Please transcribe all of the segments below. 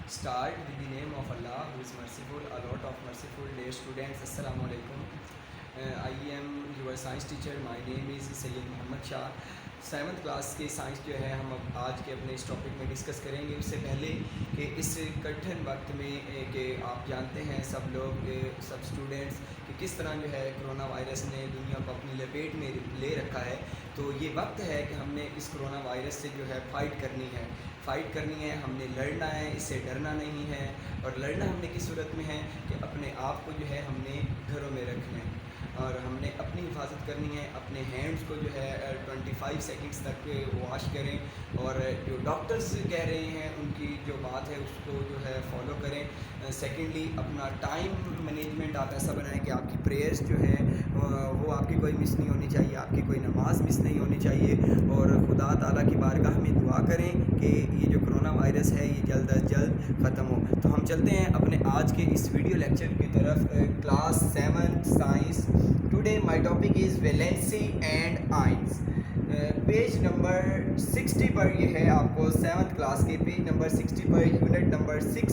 Start with the name of Allah who is merciful, a lot of merciful. Dear students, Assalamu alaikum. I am your science teacher. My name is Sayyid Mohammad Shah. 7th class के science जो है हम अब आज के अपने इस topic में डिस्कस करेंगे। उससे पहले कि इस कठिन वक्त में कि आप जानते हैं सब लोग सब स्टूडेंट्स कि किस तरह जो है कोरोना वायरस ने दुनिया को अपनी लपेट में ले रखा है, तो ये वक्त है कि हमने इस कोरोना वायरस से जो है फ़ाइट करनी है, हमने लड़ना है, इससे डरना नहीं है। और लड़ना हमने किस सूरत में है कि अपने आप को जो है हमने घरों में रखना है और हमने अपनी हिफाजत करनी है। अपने हैंड्स को जो है 25 सेकंड्स तक वॉश करें और जो डॉक्टर्स कह रहे हैं उनकी जो बात है उसको जो है फॉलो करें। सेकेंडली अपना टाइम मैनेजमेंट आप ऐसा बनाएं कि आपकी प्रेयर्स जो है वो आपकी कोई मिस नहीं होनी चाहिए, आपकी कोई नमाज मिस नहीं होनी चाहिए। और खुदा ताला की बारगाह में दुआ करें कि ये जो कोरोना वायरस है ये जल्द अज जल्द ख़त्म हो। तो हम चलते हैं अपने आज के इस वीडियो लेक्चर की तरफ। Class 7 science. Today my topic is valency and ions. Page number 60 पर ये है, आपको 7th क्लास के page number 60 per unit number 6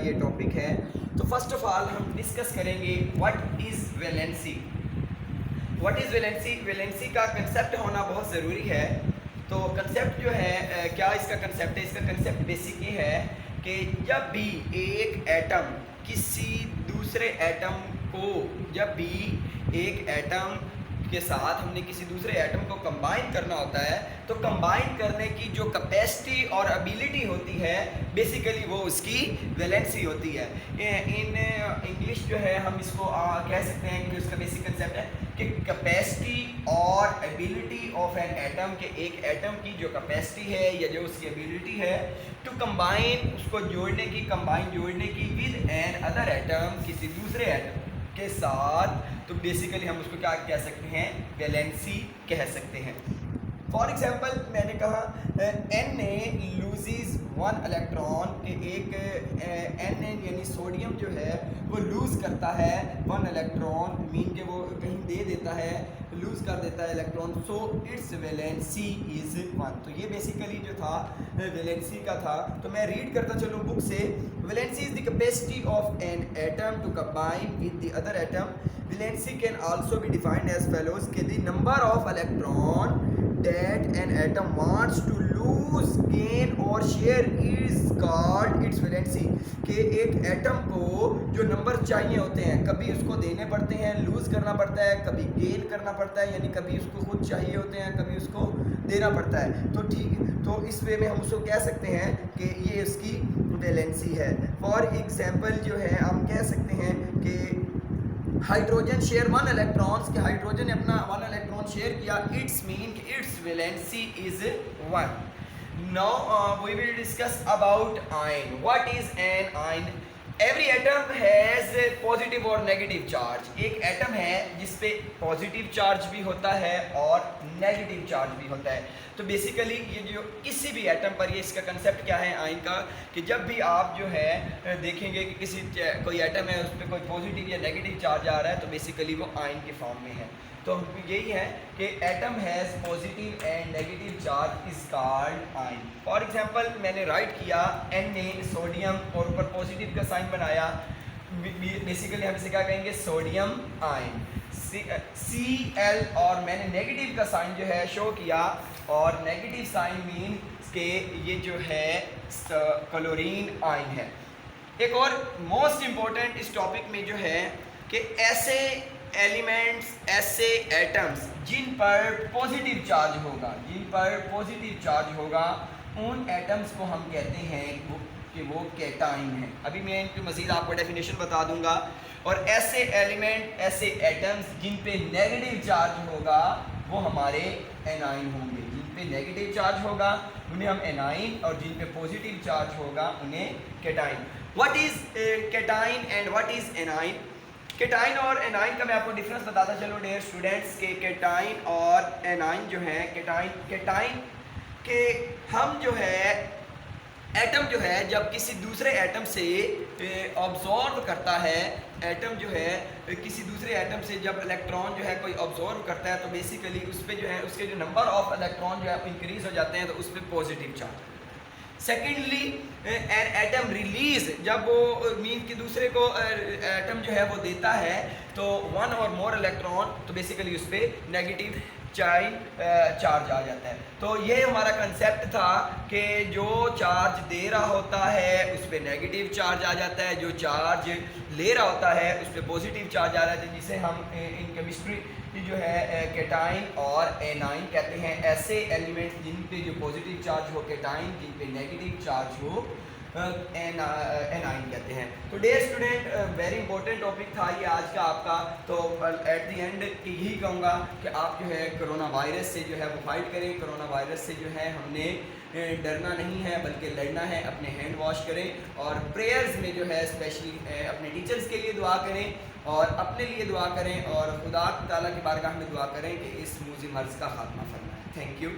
ये टॉपिक है। तो फर्स्ट ऑफ ऑल हम डिस्कस करेंगे व्हाट इज़ वैलेंसी। वैलेंसी का कंसेप्ट होना बहुत ज़रूरी है। तो कंसेप्ट जो है क्या इसका कंसेप्ट है? इसका कंसेप्ट बेसिक ये है कि जब भी एक एटम किसी दूसरे एटम को, जब भी एक एटम के साथ हमने किसी दूसरे एटम को कंबाइन करना होता है, तो कंबाइन करने की जो कैपेसिटी और एबिलिटी होती है बेसिकली वो उसकी वैलेंसी होती है। इन इंग्लिश जो है हम इसको कह सकते हैं कि उसका बेसिक कंसेप्ट है कि कैपेसिटी और एबिलिटी ऑफ एन एटम, के एक एटम की जो कैपेसिटी है या जो उसकी एबिलिटी है टू कंबाइन, उसको जोड़ने की विद एन अदर एटम, किसी दूसरे एटम के साथ। तो बेसिकली हम उसको क्या कह सकते हैं? वैलेंसी कह सकते हैं। फॉर एग्जाम्पल मैंने कहा एन ए लूजेज 1 इलेक्ट्रॉन, के एक एन यानी सोडियम जो है वो लूज़ करता है 1 इलेक्ट्रॉन, मीन के वो कहीं दे देता है, लूज़ कर देता है electron. So it's valency is 1। तो ये बेसिकली जो था वैलेंसी का था। तो मैं रीड करता चलूँ बुक से। Valency is the capacity of an atom to combine with the other atom. Valency can also be defined as follows कि the number of electron that an atom wants to lose, gain or share is called its valency। कि एक atom को जो number चाहिए होते हैं, कभी उसको देने पड़ते हैं, लूज़ करना पड़ता है, कभी गेन करना पड़ता है, यानी कभी उसको खुद चाहिए होते हैं, कभी उसको देना पड़ता है। तो ठीक, तो इस वे में हम उसको कह सकते हैं कि ये उसकी वैलेंसी है। फॉर एग्जाम्पल जो है हम कह सकते हैं कि हाइड्रोजन शेयर 1 इलेक्ट्रॉन्स, के हाइड्रोजन ने अपना 1 इलेक्ट्रॉन शेयर किया, इट्स मीन कि it's valency is 1। Now we will discuss about ion. What is an ion? Every atom has positive और नेगेटिव चार्ज। एक एटम है जिस पे पॉजिटिव चार्ज भी होता है और नेगेटिव चार्ज भी होता है। तो बेसिकली ये जो किसी भी एटम पर, ये इसका कंसेप्ट क्या है आयन का, कि जब भी आप जो है देखेंगे कि किसी कोई एटम है उस पर कोई पॉजिटिव या नेगेटिव चार्ज आ रहा है, तो बेसिकली वो आयन के फॉर्म में है। तो यही है कि atom has positive and negative charge is called ion. For example मैंने राइट किया एन ए सोडियम और ऊपर पॉजिटिव का साइन बनाया, बेसिकली हम इसे क्या कहेंगे? Sodium ion. सी एल और मैंने नेगेटिव का साइन जो है शो किया, और नेगेटिव साइन मीन के ये जो है क्लोरीन आयन है। एक और मोस्ट इम्पोर्टेंट इस टॉपिक में जो है कि ऐसे एलिमेंट्स, ऐसे एटम्स जिन पर पॉजिटिव चार्ज होगा, उन एटम्स को हम कहते हैं कि वो कैटाइन है। अभी मैं इनकी मज़ीद आपको डेफिनेशन बता दूंगा। और ऐसे एलिमेंट, ऐसे एटम्स जिन पे नेगेटिव चार्ज होगा वो हमारे एनाइन होंगे। जिन पे नेगेटिव चार्ज होगा उन्हें हम एनाइन, और जिन पे पॉजिटिव चार्ज होगा उन्हें cation. What is cation and what is A9? Cation और एनाइन का मैं आपको डिफरेंस बताता चलूँ डियर स्टूडेंट्स के। कैटाइन और एनाइन जो है, कैटाइन के हम जो है एटम जो है जब किसी दूसरे एटम से ऑब्जॉर्व करता है, एटम जो है किसी दूसरे एटम से जब इलेक्ट्रॉन जो है कोई ऑब्जॉर्व करता है, तो बेसिकली उस पर जो है उसके जो नंबर ऑफ इलेक्ट्रॉन जो है इंक्रीज हो जाते हैं, तो उस पर positive charge. Secondly an atom release, जब वो मीन कि दूसरे को एटम जो है वो देता है तो वन और मोर इलेक्ट्रॉन, तो बेसिकली उस पर नेगेटिव चार्ज आ जाता है। तो ये हमारा कंसेप्ट था कि जो चार्ज दे रहा होता है उस पर नेगेटिव चार्ज आ जाता है, जो चार्ज ले रहा होता है उस पर पॉजिटिव चार्ज आ जाता है, जिसे हम इन केमिस्ट्री जो है कैटाइन और एनाइन कहते हैं। ऐसे एलिमेंट्स जिन पे जो पॉजिटिव चार्ज हो कैटाइन, जिन पे नेगेटिव चार्ज हो एनाइन कहते हैं। तो dear student, very important topic था ये आज का आपका। तो एट द एंड यही कहूँगा कि आप जो है कोरोना वायरस से जो है वो फाइट करें। कोरोना वायरस से जो है हमने डरना नहीं है बल्कि लड़ना है। अपने हैंड वॉश करें और प्रेयर्स में जो है स्पेशली अपने टीचर्स के लिए दुआ करें और अपने लिए दुआ करें और खुदा ताला की बारगाह में दुआ करें कि इस मूज़ी मर्ज़ का खात्मा फरमाए। Thank you.